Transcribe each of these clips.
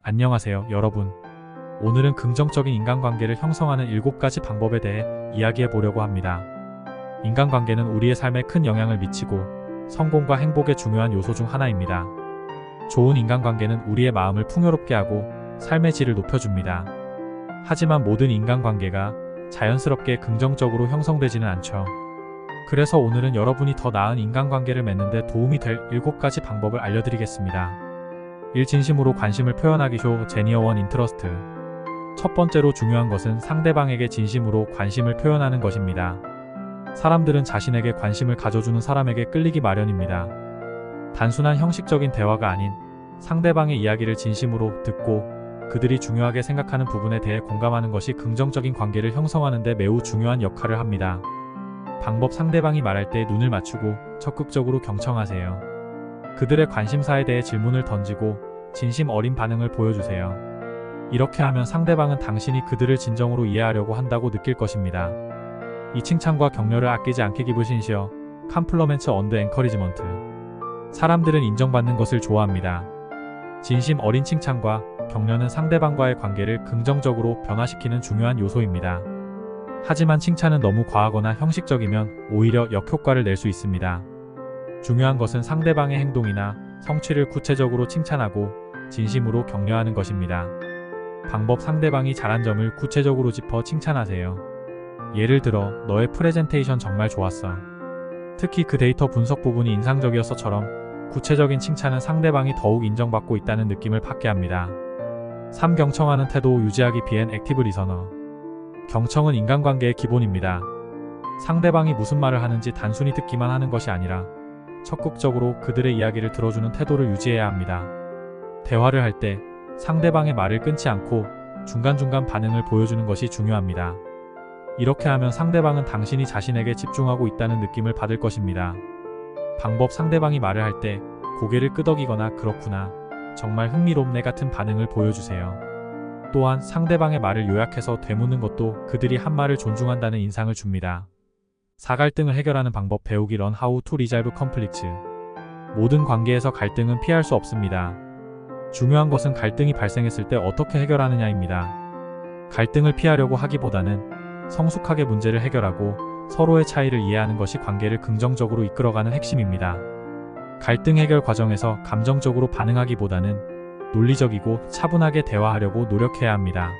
안녕하세요, 여러분. 오늘은 긍정적인 인간관계를 형성하는 7가지 방법에 대해 이야기해 보려고 합니다. 인간관계는 우리의 삶에 큰 영향을 미치고 성공과 행복의 중요한 요소 중 하나입니다. 좋은 인간관계는 우리의 마음을 풍요롭게 하고 삶의 질을 높여줍니다. 하지만 모든 인간관계가 자연스럽게 긍정적으로 형성되지는 않죠. 그래서 오늘은 여러분이 더 나은 인간관계를 맺는 데 도움이 될 7가지 방법을 알려드리겠습니다. 1. 진심으로 관심을 표현하기. 쇼 제니어원 인트러스트. 첫 번째로 중요한 것은 상대방에게 진심으로 관심을 표현하는 것입니다. 사람들은 자신에게 관심을 가져주는 사람에게 끌리기 마련입니다. 단순한 형식적인 대화가 아닌 상대방의 이야기를 진심으로 듣고 그들이 중요하게 생각하는 부분에 대해 공감하는 것이 긍정적인 관계를 형성하는 데 매우 중요한 역할을 합니다. 방법. 상대방이 말할 때 눈을 맞추고 적극적으로 경청하세요. 그들의 관심사에 대해 질문을 던지고 진심 어린 반응을 보여주세요. 이렇게 하면 상대방은 당신이 그들을 진정으로 이해하려고 한다고 느낄 것입니다. 이 칭찬과 격려를 아끼지 않게. 기브 신시어 컴플리먼트 언더 엔커리지먼트. 사람들은 인정받는 것을 좋아합니다. 진심 어린 칭찬과 격려는 상대방과의 관계를 긍정적으로 변화시키는 중요한 요소입니다. 하지만 칭찬은 너무 과하거나 형식적이면 오히려 역효과를 낼 수 있습니다. 중요한 것은 상대방의 행동이나 성취를 구체적으로 칭찬하고 진심으로 격려하는 것입니다. 방법. 상대방이 잘한 점을 구체적으로 짚어 칭찬하세요. 예를 들어, 너의 프레젠테이션 정말 좋았어. 특히 그 데이터 분석 부분이 인상적이었어처럼 구체적인 칭찬은 상대방이 더욱 인정받고 있다는 느낌을 받게 합니다. 3. 경청하는 태도 유지하기. 비앤 액티브 리서너. 경청은 인간관계의 기본입니다. 상대방이 무슨 말을 하는지 단순히 듣기만 하는 것이 아니라 적극적으로 그들의 이야기를 들어주는 태도를 유지해야 합니다. 대화를 할 때 상대방의 말을 끊지 않고 중간중간 반응을 보여주는 것이 중요합니다. 이렇게 하면 상대방은 당신이 자신에게 집중하고 있다는 느낌을 받을 것입니다. 방법. 상대방이 말을 할 때 고개를 끄덕이거나 그렇구나, 정말 흥미롭네 같은 반응을 보여주세요. 또한 상대방의 말을 요약해서 되묻는 것도 그들이 한 말을 존중한다는 인상을 줍니다. 4. 갈등을 해결하는 방법. 배우기. Learn how to resolve conflicts. 모든 관계에서 갈등은 피할 수 없습니다. 중요한 것은 갈등이 발생했을 때 어떻게 해결하느냐입니다. 갈등을 피하려고 하기보다는 성숙하게 문제를 해결하고 서로의 차이를 이해하는 것이 관계를 긍정적으로 이끌어가는 핵심입니다. 갈등 해결 과정에서 감정적으로 반응하기보다는 논리적이고 차분하게 대화하려고 노력해야 합니다.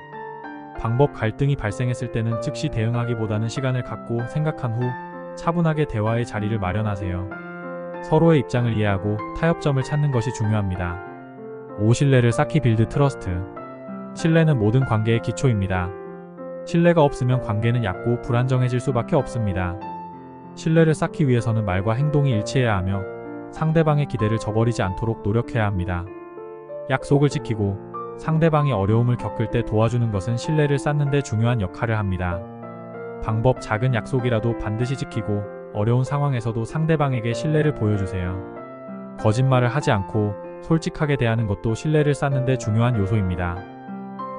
방법. 갈등이 발생했을 때는 즉시 대응하기보다는 시간을 갖고 생각한 후 차분하게 대화의 자리를 마련하세요. 서로의 입장을 이해하고 타협점을 찾는 것이 중요합니다. 5. 신뢰를 쌓기. 빌드 트러스트. 신뢰는 모든 관계의 기초입니다. 신뢰가 없으면 관계는 얕고 불안정해질 수밖에 없습니다. 신뢰를 쌓기 위해서는 말과 행동이 일치해야 하며 상대방의 기대를 저버리지 않도록 노력해야 합니다. 약속을 지키고 상대방이 어려움을 겪을 때 도와주는 것은 신뢰를 쌓는 데 중요한 역할을 합니다. 방법. 작은 약속이라도 반드시 지키고 어려운 상황에서도 상대방에게 신뢰를 보여주세요. 거짓말을 하지 않고 솔직하게 대하는 것도 신뢰를 쌓는 데 중요한 요소입니다.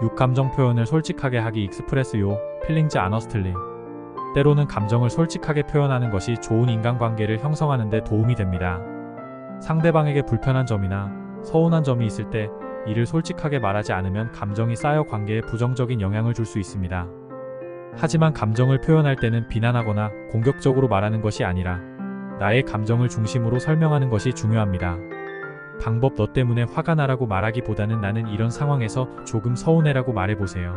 6. 감정 표현을 솔직하게 하기. 익스프레스 요어 필링즈 아너스틀리. 때로는 감정을 솔직하게 표현하는 것이 좋은 인간관계를 형성하는 데 도움이 됩니다. 상대방에게 불편한 점이나 서운한 점이 있을 때 이를 솔직하게 말하지 않으면 감정이 쌓여 관계에 부정적인 영향을 줄 수 있습니다. 하지만 감정을 표현할 때는 비난하거나 공격적으로 말하는 것이 아니라 나의 감정을 중심으로 설명하는 것이 중요합니다. 방법. 너 때문에 화가 나라고 말하기보다는 나는 이런 상황에서 조금 서운해라고 말해보세요.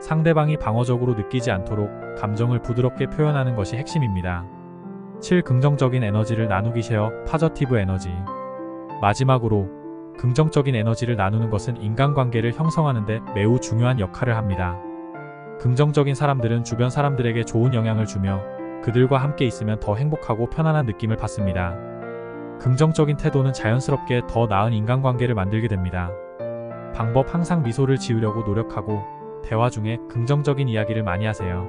상대방이 방어적으로 느끼지 않도록 감정을 부드럽게 표현하는 것이 핵심입니다. 7. 긍정적인 에너지를 나누기. 쉐어 파저티브 에너지. 마지막으로 긍정적인 에너지를 나누는 것은 인간관계를 형성하는 데 매우 중요한 역할을 합니다. 긍정적인 사람들은 주변 사람들에게 좋은 영향을 주며 그들과 함께 있으면 더 행복하고 편안한 느낌을 받습니다. 긍정적인 태도는 자연스럽게 더 나은 인간관계를 만들게 됩니다. 방법. 항상 미소를 지으려고 노력하고 대화 중에 긍정적인 이야기를 많이 하세요.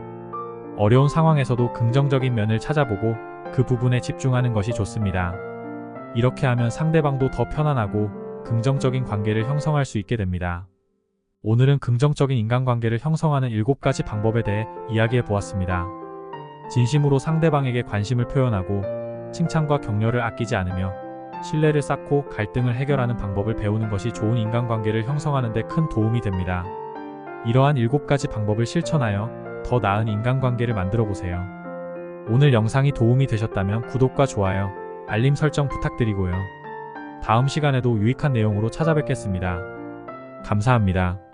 어려운 상황에서도 긍정적인 면을 찾아보고 그 부분에 집중하는 것이 좋습니다. 이렇게 하면 상대방도 더 편안하고 긍정적인 관계를 형성할 수 있게 됩니다. 오늘은 긍정적인 인간관계를 형성하는 7가지 방법에 대해 이야기해 보았습니다. 진심으로 상대방에게 관심을 표현하고 칭찬과 격려를 아끼지 않으며 신뢰를 쌓고 갈등을 해결하는 방법을 배우는 것이 좋은 인간관계를 형성하는 데 큰 도움이 됩니다. 이러한 7가지 방법을 실천하여 더 나은 인간관계를 만들어 보세요. 오늘 영상이 도움이 되셨다면 구독과 좋아요, 알림 설정 부탁드리고요. 다음 시간에도 유익한 내용으로 찾아뵙겠습니다. 감사합니다.